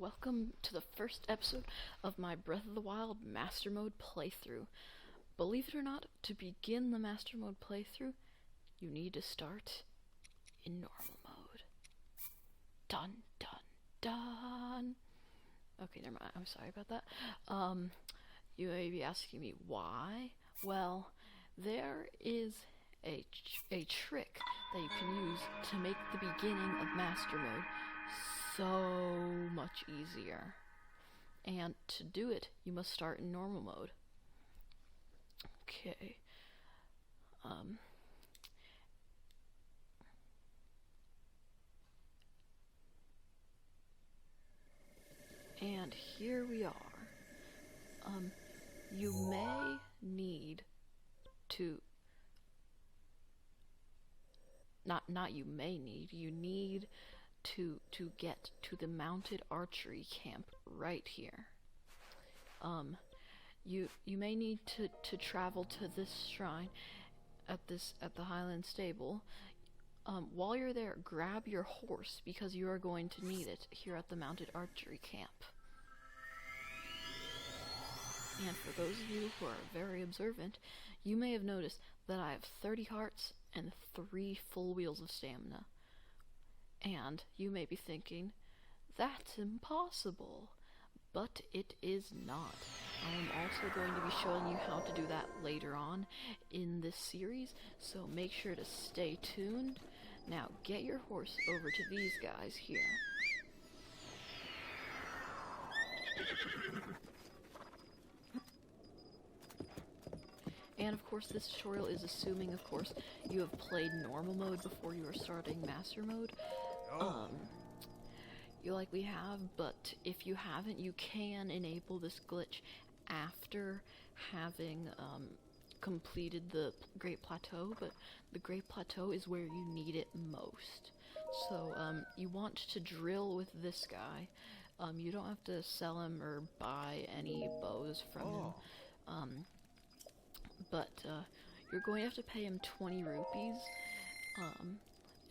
welcome to the first episode of my Breath of the Wild Master Mode playthrough. Believe it or not, to begin the Master Mode playthrough, you need to start in normal mode. Dun dun dun. Okay, never mind. I'm sorry about that. You may be asking me why. Well, there is a trick that you can use to make the beginning of Master Mode so much easier. And to do it, you must start in normal mode. Okay. And here we are. You may need to you need to get to the mounted archery camp right here. You may need to travel to this shrine at the Highland Stable. While you're there, grab your horse because you are going to need it here at the mounted archery camp. And for those of you who are very observant, you may have noticed that I have 30 hearts and 3 full wheels of stamina. And you may be thinking, that's impossible. But it is not. I am also going to be showing you how to do that later on in this series, so make sure to stay tuned. Now get your horse over to these guys here. And of course this tutorial is assuming, of course, you have played normal mode before you are starting master mode. You likely have, but if you haven't, you can enable this glitch after having completed the Great Plateau, but the Great Plateau is where you need it most. So you want to drill with this guy. You don't have to sell him or buy any bows from him. But you're going to have to pay him 20 rupees,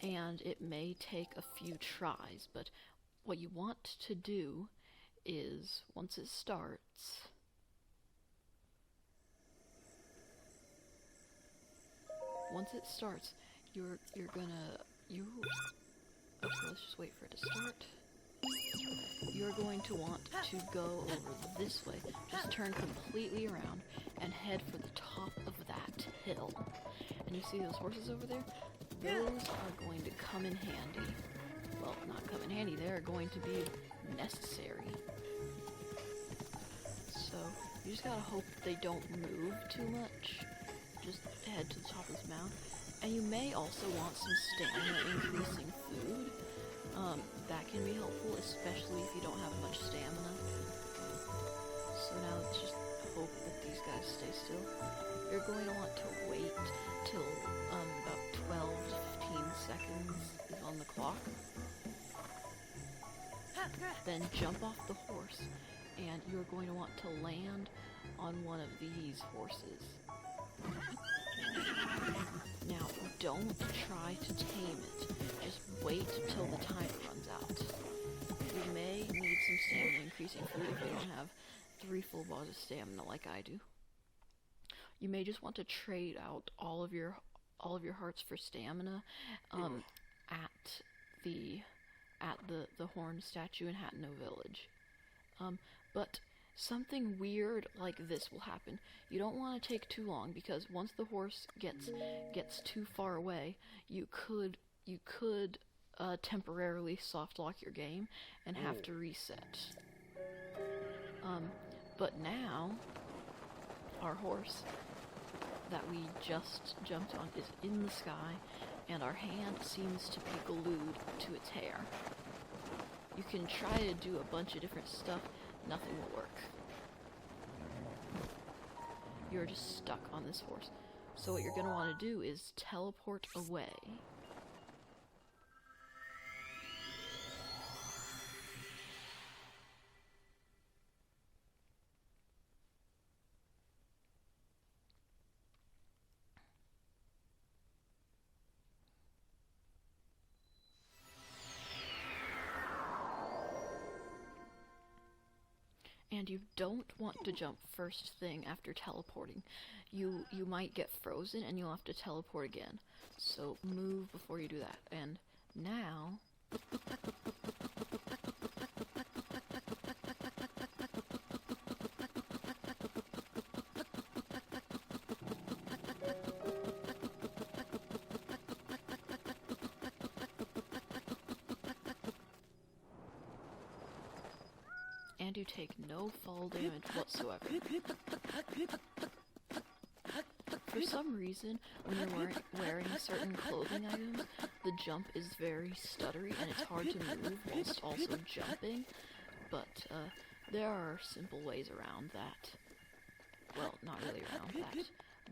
and it may take a few tries, but what you want to do is, once it starts, okay, let's just wait for it to start. You're going to want to go over this way. Just turn completely around and head for the top of that hill. And you see those horses over there? Those are going to come in handy. Well, not come in handy, they're going to be necessary. So, you just gotta hope that they don't move too much. Just head to the top of this mountain. And you may also want some stamina increasing food. That can be helpful, especially if you don't have much stamina. So now let's just hope that these guys stay still. You're going to want to wait till about 12 to 15 seconds is on the clock. Then jump off the horse, and you're going to want to land on one of these horses. Now, don't try to tame it. Just wait till the timer runs out. You may need some stamina increasing food if you don't have 3 full bars of stamina like I do. You may just want to trade out all of your hearts for stamina at the horn statue in Hatno Village. But something weird like this will happen. You don't want to take too long, because once the horse gets too far away, you could temporarily soft lock your game and have to reset. But now our horse that we just jumped on is in the sky, and our hand seems to be glued to its hair. You can try to do a bunch of different stuff, nothing will work. You're just stuck on this horse. So what you're going to want to do is teleport away. And you don't want to jump first thing after teleporting. You might get frozen and you'll have to teleport again. So move before you do that. And now... and you take no fall damage whatsoever. For some reason, when you're wearing certain clothing items, the jump is very stuttery and it's hard to move whilst also jumping, but there are simple ways around that. Well, not really around that,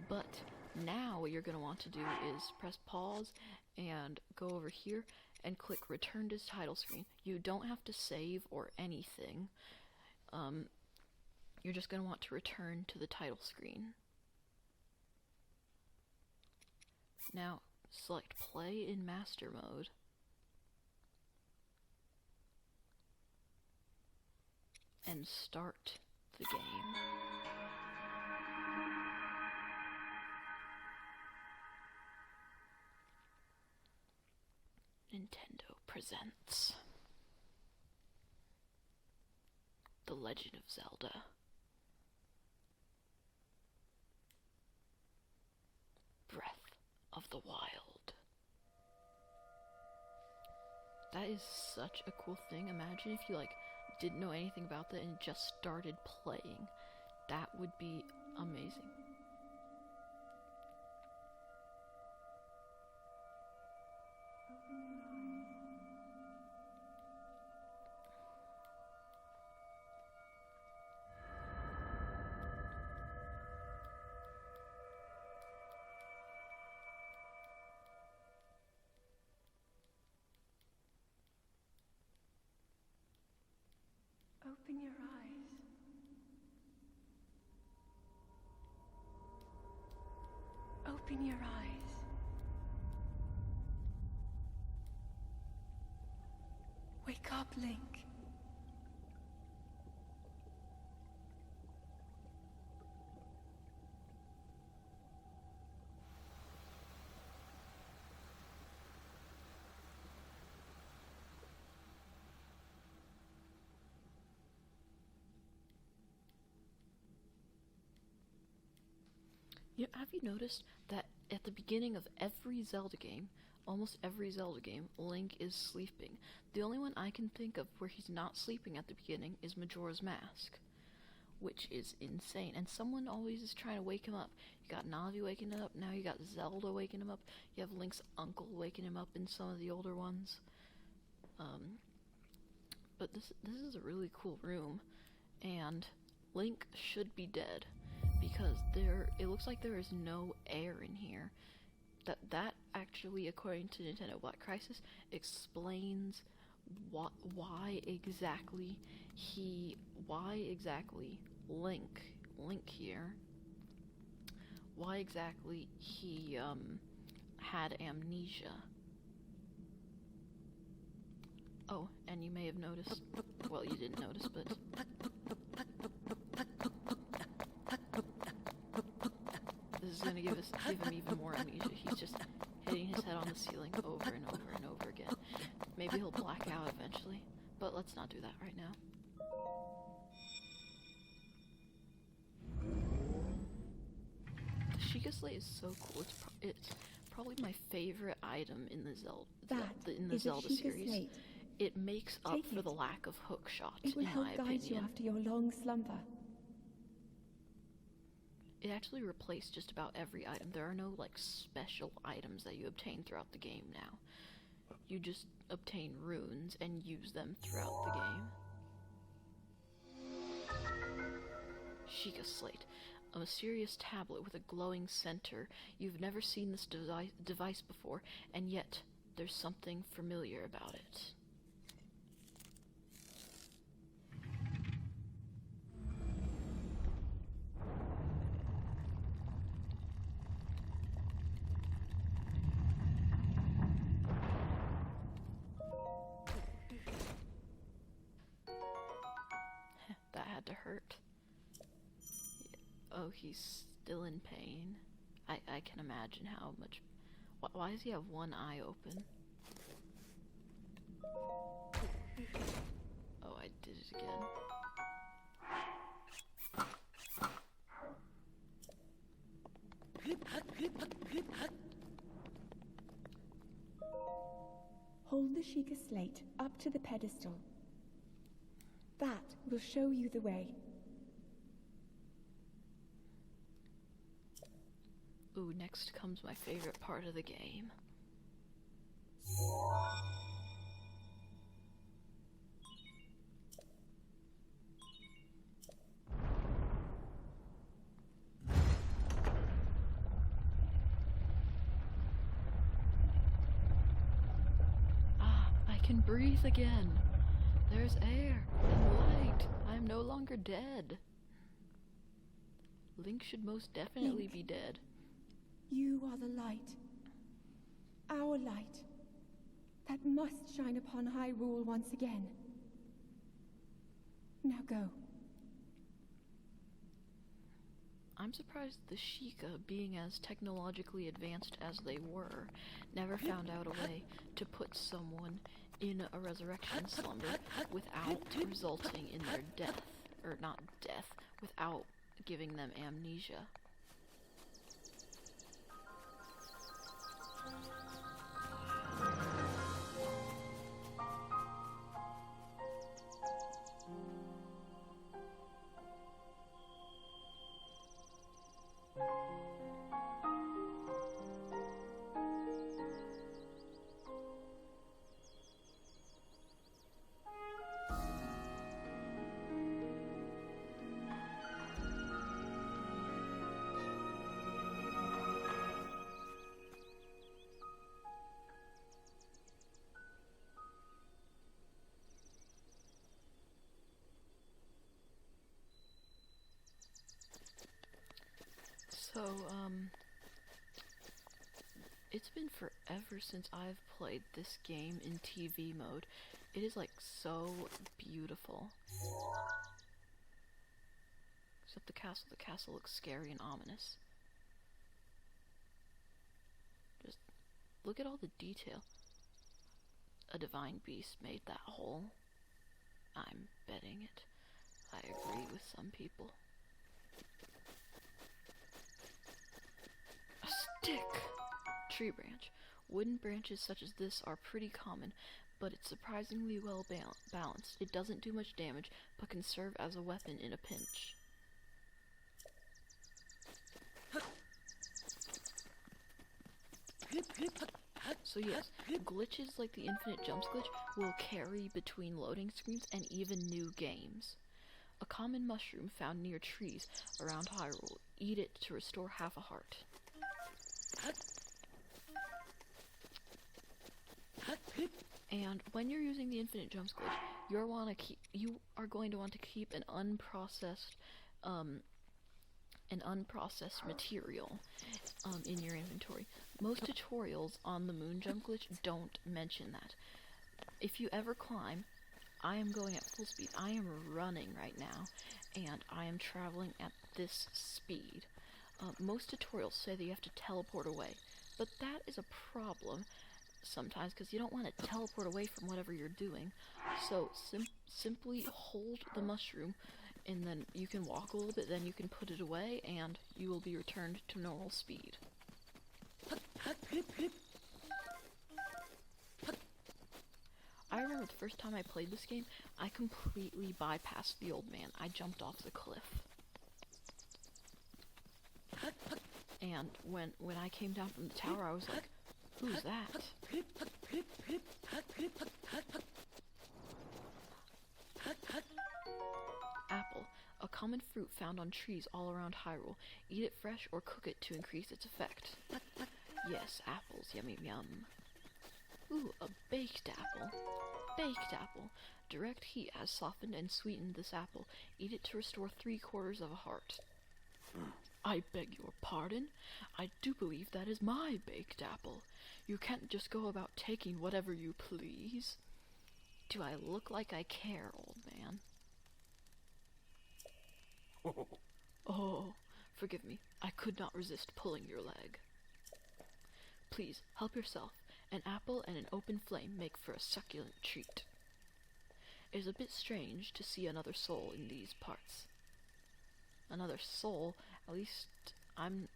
but now what you're going to want to do is press pause and go over here and click return to title screen. You don't have to save or anything. You're just going to want to return to the title screen. Now, select play in master mode. And start the game. Nintendo presents The Legend of Zelda. Breath of the Wild. That is such a cool thing. Imagine if you didn't know anything about that and just started playing. That would be amazing. Open your eyes. Open your eyes. Wake up, Link. Have you noticed that at the beginning of every Zelda game, almost every Zelda game, Link is sleeping? The only one I can think of where he's not sleeping at the beginning is Majora's Mask, which is insane. And someone always is trying to wake him up. You got Navi waking up, now you got Zelda waking him up, you have Link's uncle waking him up in some of the older ones. But this is a really cool room, and Link should be dead. Because it looks like there is no air in here. That actually, according to Nintendo Black Crisis, explains why exactly Link here, why exactly he had amnesia. Oh, and you may have noticed, well, you didn't notice, but this is going to give him even more amnesia. He's just hitting his head on the ceiling over and over and over again. Maybe he'll black out eventually, but let's not do that right now. The Sheikah Slate is so cool. It's probably my favorite item in the Zelda series. Slate. It makes up Take for it. the lack of hookshot, It will in help my guide you opinion. after your long slumber. It actually replaced just about every item. There are no special items that you obtain throughout the game now. You just obtain runes and use them throughout the game. Sheikah Slate. A mysterious tablet with a glowing center. You've never seen this device before, and yet there's something familiar about it. to hurt. Oh, he's still in pain. I can imagine how much... Why does he have one eye open? Oh, I did it again. Hold the Sheikah slate up to the pedestal. That will show you the way. Ooh, next comes my favorite part of the game. I can breathe again. There's air and light. I am no longer dead. Link should most definitely be dead. You are the light. Our light. That must shine upon Hyrule once again. Now go. I'm surprised the Sheikah, being as technologically advanced as they were, never found out a way to put someone in a resurrection slumber without resulting in their death. Or not death, without giving them amnesia. So, it's been forever since I've played this game in TV mode. It is, like, so beautiful. Except the castle looks scary and ominous. Just look at all the detail. A divine beast made that hole. I'm betting it. I agree with some people. A stick! Tree branch. Wooden branches such as this are pretty common, but it's surprisingly well balanced. It doesn't do much damage, but can serve as a weapon in a pinch. So yes, glitches like the infinite jumps glitch will carry between loading screens and even new games. A common mushroom found near trees around Hyrule. Eat it to restore half a heart. And when you're using the infinite jumps glitch, you are going to want to keep an unprocessed material in your inventory. Most tutorials on the moon jump glitch don't mention that. If you ever climb, I am going at full speed. I am running right now, and I am traveling at this speed. Most tutorials say that you have to teleport away, but that is a problem sometimes because you don't want to teleport away from whatever you're doing. So simply hold the mushroom, and then you can walk a little bit, then you can put it away, and you will be returned to normal speed. I remember the first time I played this game, I completely bypassed the old man. I jumped off the cliff. And when I came down from the tower, I was like, who's that? Apple, a common fruit found on trees all around Hyrule. Eat it fresh or cook it to increase its effect. Yes, apples, yummy yum. Ooh, a baked apple. Baked apple. Direct heat has softened and sweetened this apple. Eat it to restore 3/4 of a heart. I beg your pardon? I do believe that is my baked apple. You can't just go about taking whatever you please. Do I look like I care, old man? Oh, forgive me. I could not resist pulling your leg. Please, help yourself. An apple and an open flame make for a succulent treat. It is a bit strange to see another soul in these parts. Another soul? At least I'm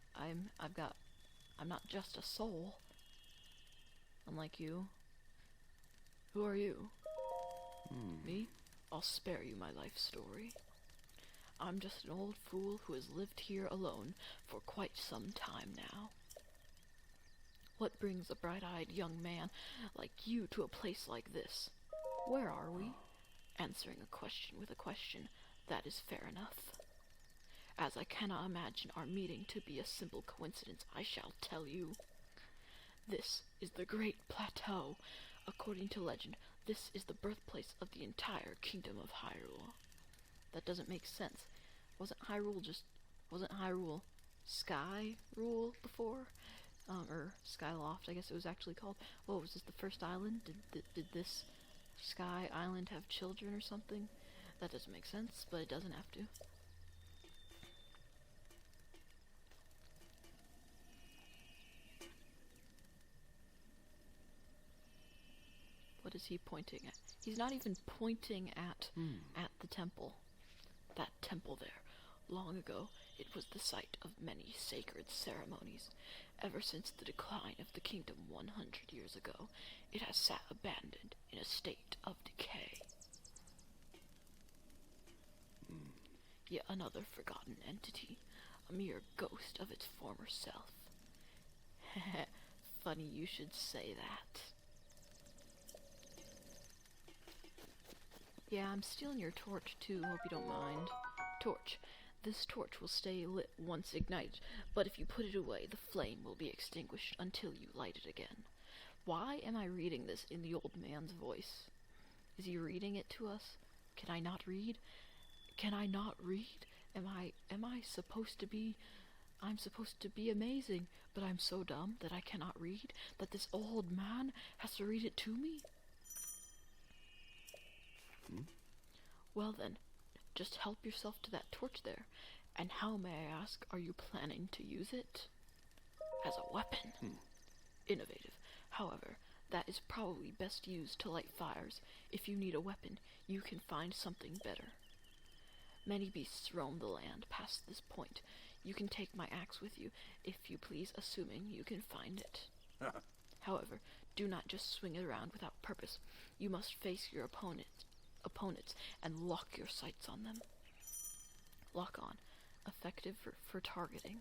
not just a soul. Unlike you. Who are you? Me? I'll spare you my life story. I'm just an old fool who has lived here alone for quite some time now. What brings a bright-eyed young man like you to a place like this? Where are we? Answering a question with a question, that is fair enough. As I cannot imagine our meeting to be a simple coincidence, I shall tell you. This is the Great Plateau. According to legend, this is the birthplace of the entire kingdom of Hyrule. That doesn't make sense. Wasn't Hyrule Sky Rule before? Or Skyloft, I guess it was actually called. What was this, the first island? Did this Sky Island have children or something? That doesn't make sense, but it doesn't have to. What is he pointing at? He's not even pointing at the temple. That temple there. Long ago, it was the site of many sacred ceremonies. Ever since the decline of the kingdom 100 years ago, it has sat abandoned in a state of decay. Yet another forgotten entity, a mere ghost of its former self. Funny you should say that. Yeah, I'm stealing your torch too, hope you don't mind. Torch. This torch will stay lit once ignited, but if you put it away, the flame will be extinguished until you light it again. Why am I reading this in the old man's voice? Is he reading it to us? Can I not read? Can I not read? Am I supposed to be... I'm supposed to be amazing, but I'm so dumb that I cannot read, that this old man has to read it to me? Well then, just help yourself to that torch there. And how, may I ask, are you planning to use it? As a weapon. Innovative. However, that is probably best used to light fires. If you need a weapon, you can find something better. Many beasts roam the land past this point. You can take my axe with you, if you please, assuming you can find it. However, do not just swing it around without purpose. You must face your opponents and lock your sights on them. Lock on. Effective for targeting.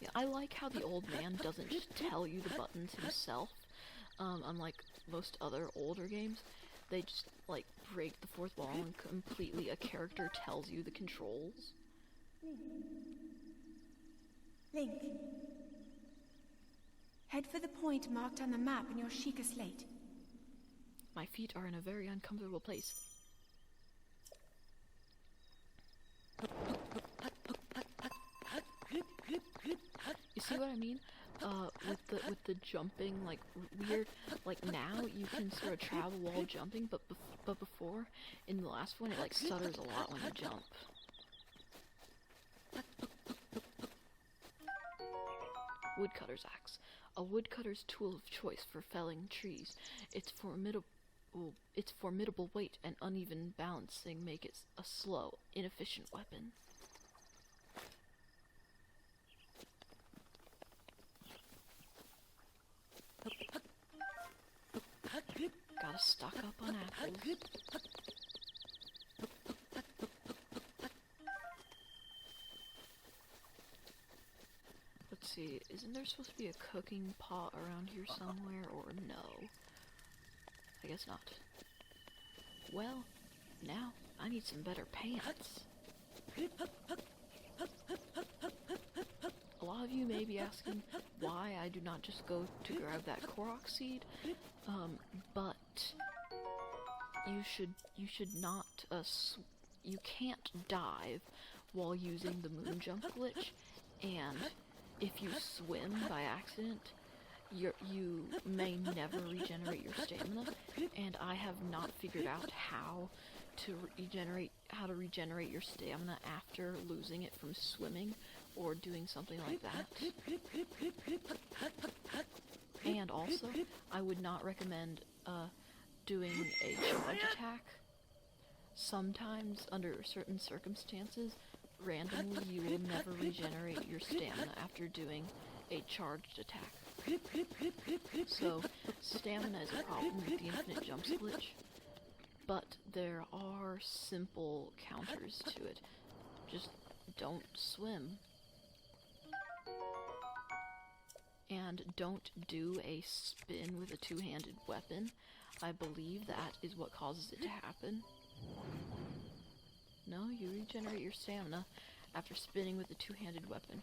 Yeah, I like how the old man doesn't just tell you the buttons himself. Unlike most other older games, they just, like, break the fourth wall and completely a character tells you the controls. Link. Head for the point marked on the map in your Sheikah slate. My feet are in a very uncomfortable place. You see what I mean? With the jumping, like, weird, like, now you can sort of travel while jumping, but before, in the last one, it, like, stutters a lot when you jump. Woodcutter's axe. A woodcutter's tool of choice for felling trees. Its formidable weight and uneven balancing make it a slow, inefficient weapon. Gotta stock up on apples. Let's see, isn't there supposed to be a cooking pot around here somewhere, or no? I guess not. Well, now I need some better pants. A lot of you may be asking why I do not just go to grab that Korok seed, but you should not, you can't dive while using the moon jump glitch, and if you swim by accident, you may never regenerate your stamina, and I have not figured out how how to regenerate your stamina after losing it from swimming or doing something like that. And also, I would not recommend doing a charge attack. Sometimes, under certain circumstances, randomly you will never regenerate your stamina after doing a charged attack. So, stamina is a problem with the infinite jumps glitch, but there are simple counters to it. Just don't swim. And don't do a spin with a two-handed weapon. I believe that is what causes it to happen. No, you regenerate your stamina after spinning with a two-handed weapon.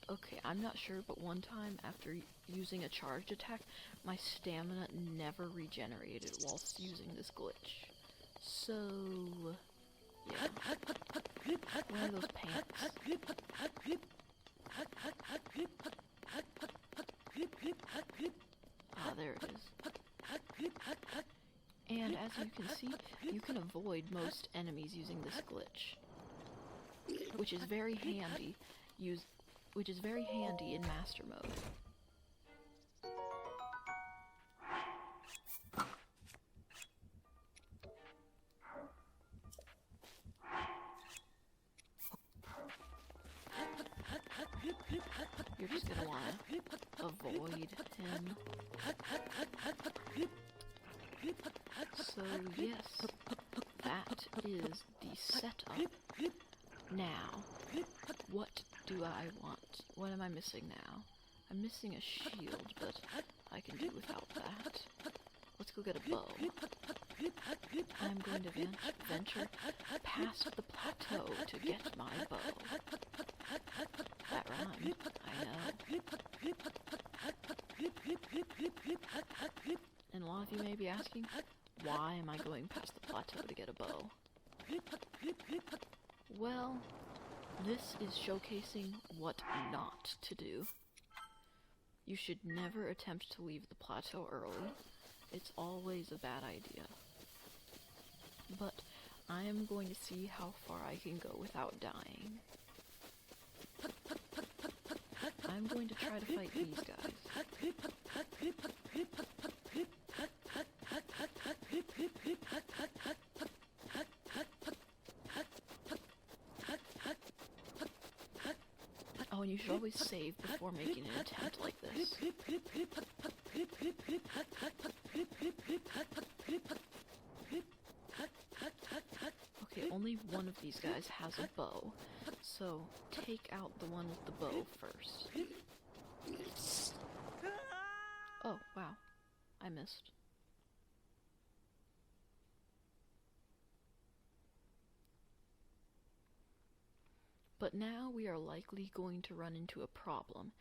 Okay, I'm not sure, but one time after using a charged attack, my stamina never regenerated whilst using this glitch. So, yeah. One of those pants. Ah, there it is. And as you can see, you can avoid most enemies using this glitch, which is very handy. In Master Mode. You're just gonna wanna avoid him. So yes, that is the setup. Now, what do I want? What am I missing now? I'm missing a shield, but I can do without that. Let's go get a bow. I'm going to venture past the plateau to get my bow. That rhymed, I know. And a lot of you may be asking, why am I going past the plateau to get a bow? Well, this is showcasing what not to do. You should never attempt to leave the plateau early. It's always a bad idea. But I am going to see how far I can go without dying. I'm going to try to fight these guys. Oh, and you should always save before making an attempt like this. Okay, only one of these guys has a bow, so take out the one with the bow first. Oh, wow. I missed. But now we are likely going to run into a problem.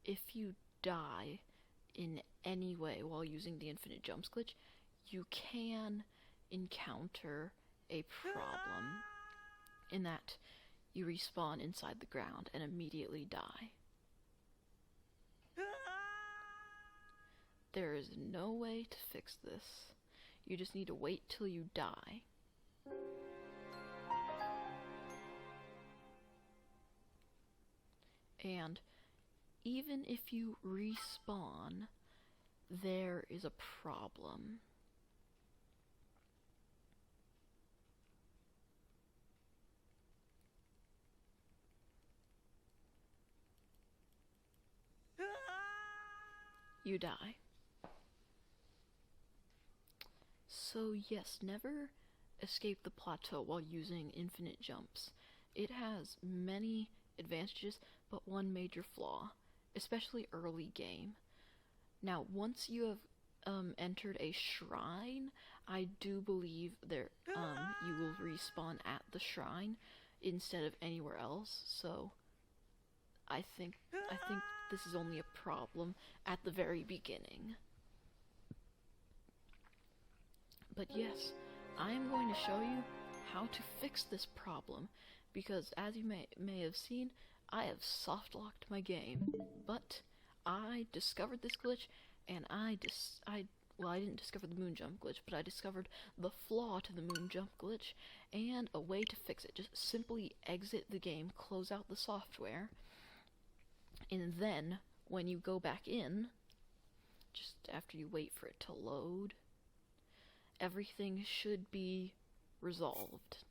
If you die in any way while using the infinite jumps glitch, you can encounter a problem in that you respawn inside the ground and immediately die. There is no way to fix this. You just need to wait till you die. And even if you respawn, there is a problem. You die. So yes, never escape the plateau while using infinite jumps. It has many advantages, but one major flaw, especially early game. Now, once you have entered a shrine, I do believe there you will respawn at the shrine instead of anywhere else. So I think this is only a problem at the very beginning. But yes, I am going to show you how to fix this problem, because as you may have seen, I have soft-locked my game, but I discovered this glitch, and I well, I didn't discover the moon jump glitch, but I discovered the flaw to the moon jump glitch and a way to fix it. Just simply exit the game, close out the software, and then when you go back in, just after you wait for it to load, everything should be resolved.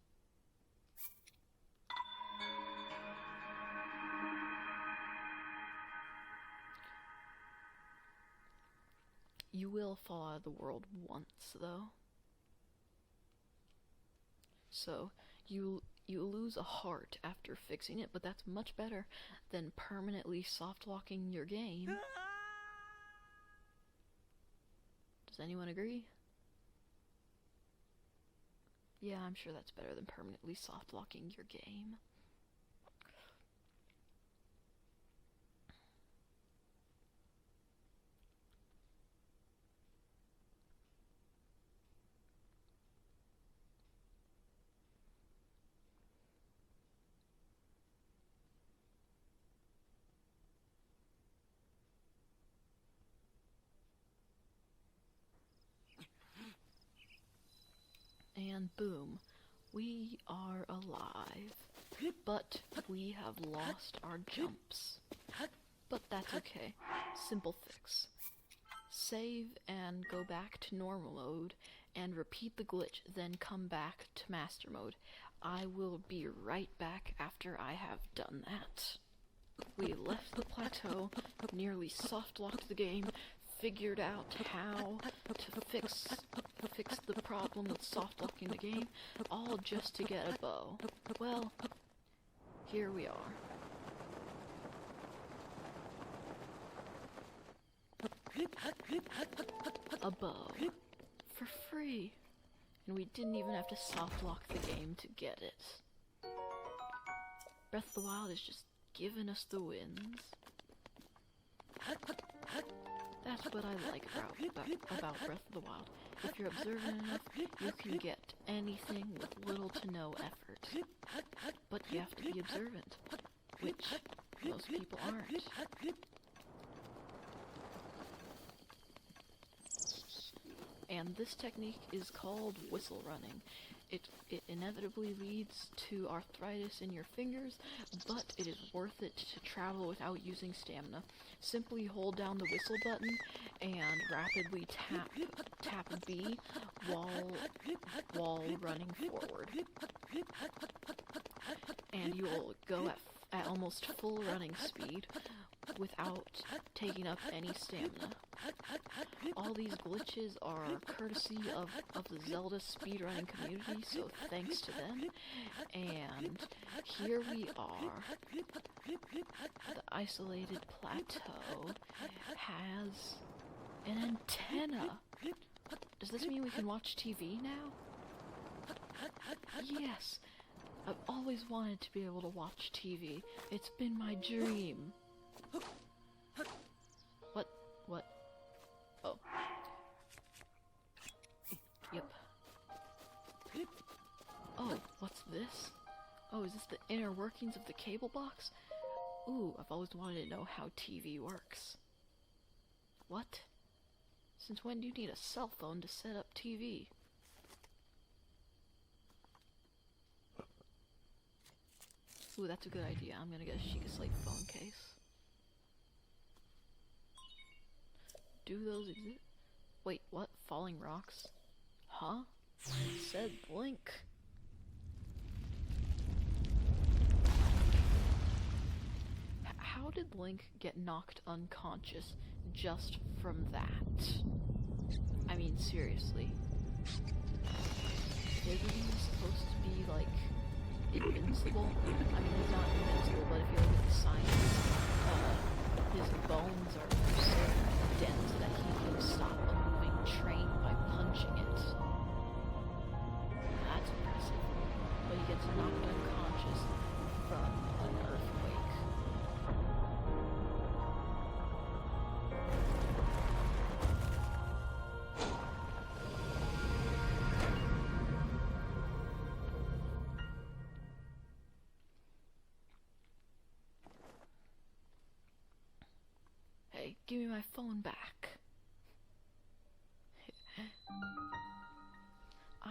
You will fall out of the world once, though. So, you lose a heart after fixing it, but that's much better than permanently soft-locking your game. Does anyone agree? Yeah, I'm sure that's better than permanently soft-locking your game. And boom, we are alive. But we have lost our jumps. But that's okay. Simple fix. Save and go back to normal mode and repeat the glitch, then come back to master mode. I will be right back after I have done that. We left the plateau, nearly soft-locked the game, figured out how to fix the problem with soft-locking the game, all just to get a bow. Well, here we are. A bow. For free. And we didn't even have to soft-lock the game to get it. Breath of the Wild is just giving us the wins. That's what I like about Breath of the Wild. If you're observant enough, you can get anything with little to no effort. But you have to be observant, which most people aren't. And this technique is called whistle running. It inevitably leads to arthritis in your fingers, but it is worth it to travel without using stamina. Simply hold down the whistle button and rapidly tap B while running forward. And you'll go at almost full running speed without taking up any stamina. All these glitches are courtesy of the Zelda speedrunning community, so thanks to them. And here we are. The isolated plateau has an antenna. Does this mean we can watch TV now? Yes. I've always wanted to be able to watch TV. It's been my dream. What? Oh. Yep. Oh, what's this? Oh, is this the inner workings of the cable box? Ooh, I've always wanted to know how TV works. What? Since when do you need a cell phone to set up TV? Ooh, that's a good idea. I'm gonna get a Sheikah Slate phone case. Do those exist? Wait, what? Falling rocks? Huh? It said Link. How did Link get knocked unconscious just from that? I mean, seriously. Isn't he supposed to be, like, invincible? I mean, he's not invincible, but if you look at the science, his bones are so dense that he can stop a moving train by punching it. That's impressive. But he gets knocked unconscious from an earthquake. Hey, give me my phone back.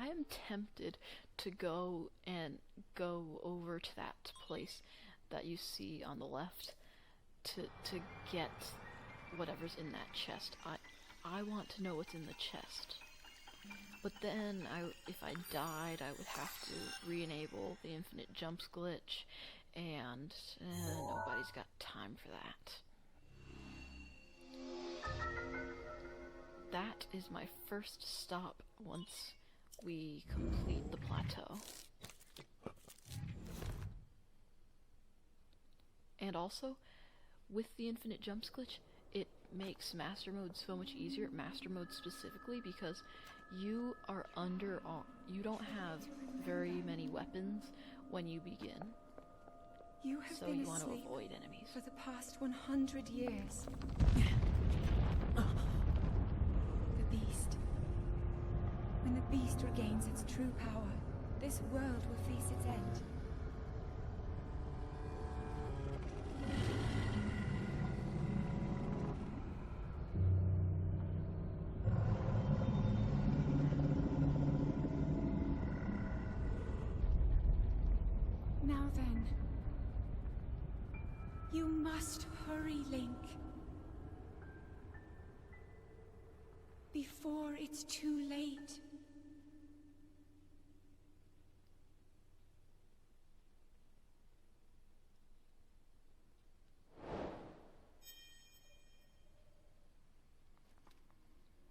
I am tempted to go over to that place that you see on the left to get whatever's in that chest. I want to know what's in the chest. But then, if I died, I would have to re-enable the infinite jumps glitch, and nobody's got time for that. That is my first stop once we complete the plateau. And also, with the infinite jumps glitch, it makes Master Mode so much easier, Master Mode specifically, because you are you don't have very many weapons when you begin. You have So been you want to asleep avoid enemies. for the past 100 years. The beast. When the beast regains its true power, this world will face its end. Now then, you must hurry, Link. Before it's too late.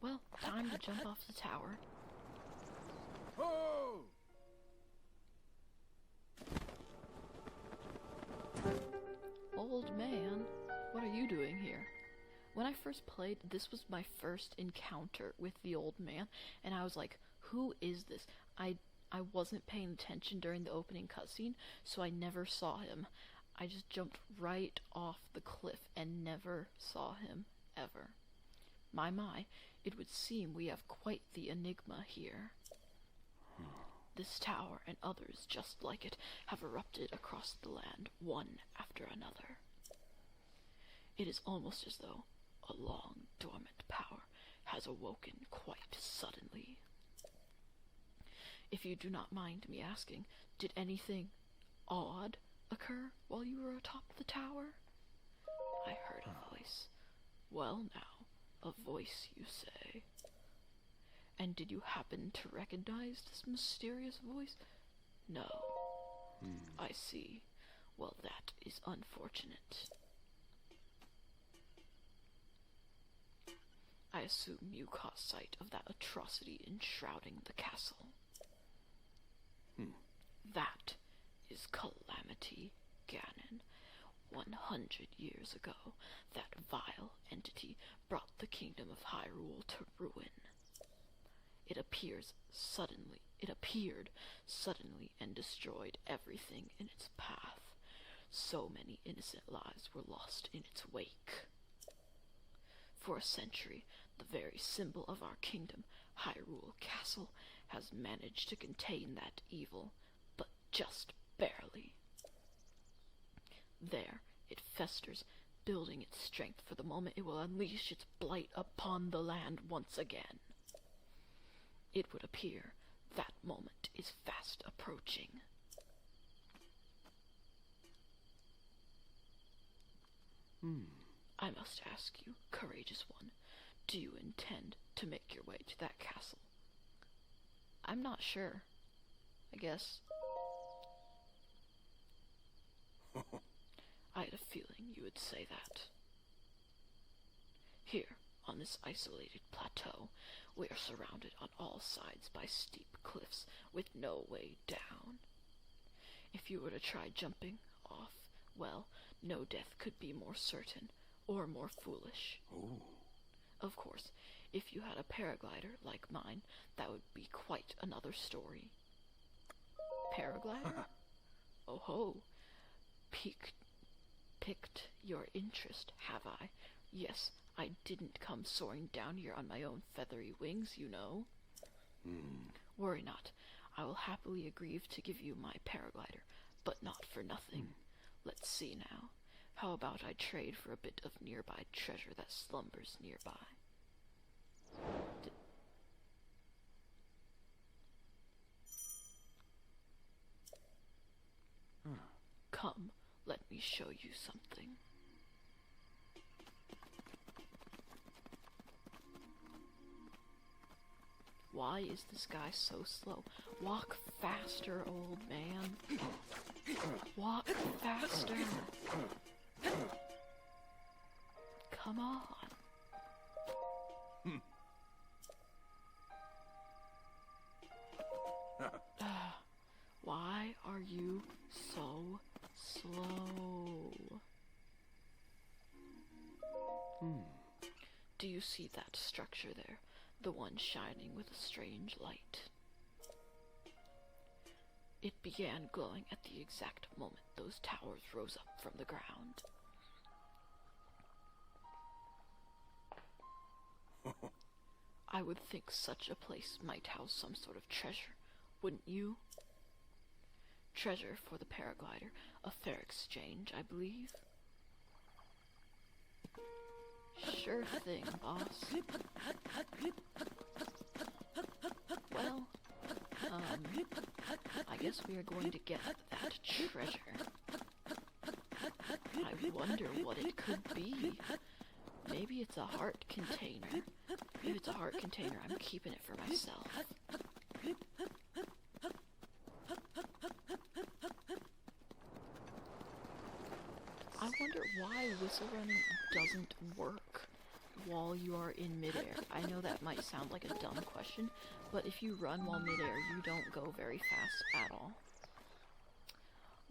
Well, time to jump off the tower. Oh! Old man, what are you doing here? When I first played, this was my first encounter with the old man, and I was like, who is this? I wasn't paying attention during the opening cutscene, so I never saw him. I just jumped right off the cliff and never saw him, ever. My, it would seem we have quite the enigma here. This tower and others just like it have erupted across the land, one after another. It is almost as though a long dormant power has awoken quite suddenly. If you do not mind me asking, did anything odd occur while you were atop the tower? I heard a voice. Well now, a voice you say. And did you happen to recognize this mysterious voice? No. I see. Well, that is unfortunate. I assume you caught sight of that atrocity enshrouding the castle. That is Calamity Ganon. 100 years ago, that vile entity brought the kingdom of Hyrule to ruin. It appeared suddenly and destroyed everything in its path. So many innocent lives were lost in its wake. For a century, the very symbol of our kingdom, Hyrule Castle, has managed to contain that evil, but just barely. There, it festers, building its strength for the moment it will unleash its blight upon the land once again. It would appear that moment is fast approaching. I must ask you, courageous one, do you intend to make your way to that castle? I'm not sure. I guess. I had a feeling you would say that. Here, on this isolated plateau, we are surrounded on all sides by steep cliffs with no way down. If you were to try jumping off, well, no death could be more certain or more foolish. Oh. Of course, if you had a paraglider like mine, that would be quite another story. Paraglider? Oh ho! Piqued your interest, have I? Yes, I didn't come soaring down here on my own feathery wings, you know. Worry not. I will happily agree to give you my paraglider, but not for nothing. Let's see now. How about I trade for a bit of nearby treasure that slumbers nearby? Come, let me show you something. Why is this guy so slow? Walk faster, old man. Walk faster. Come on. Why are you so slow? Do you see that structure there? The one shining with a strange light. It began glowing at the exact moment those towers rose up from the ground. I would think such a place might house some sort of treasure, wouldn't you? Treasure for the paraglider, a fair exchange, I believe. Sure thing, boss. Well, I guess we are going to get that treasure. I wonder what it could be. Maybe it's a heart container. If it's a heart container, I'm keeping it for myself. I wonder why whistle running doesn't work while you are in midair. I know that might sound like a dumb question, but if you run while midair, you don't go very fast at all.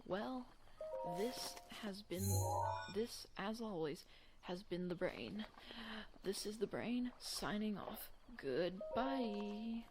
Well, this, as always, has been The Brain. This is The Brain, signing off. Goodbye.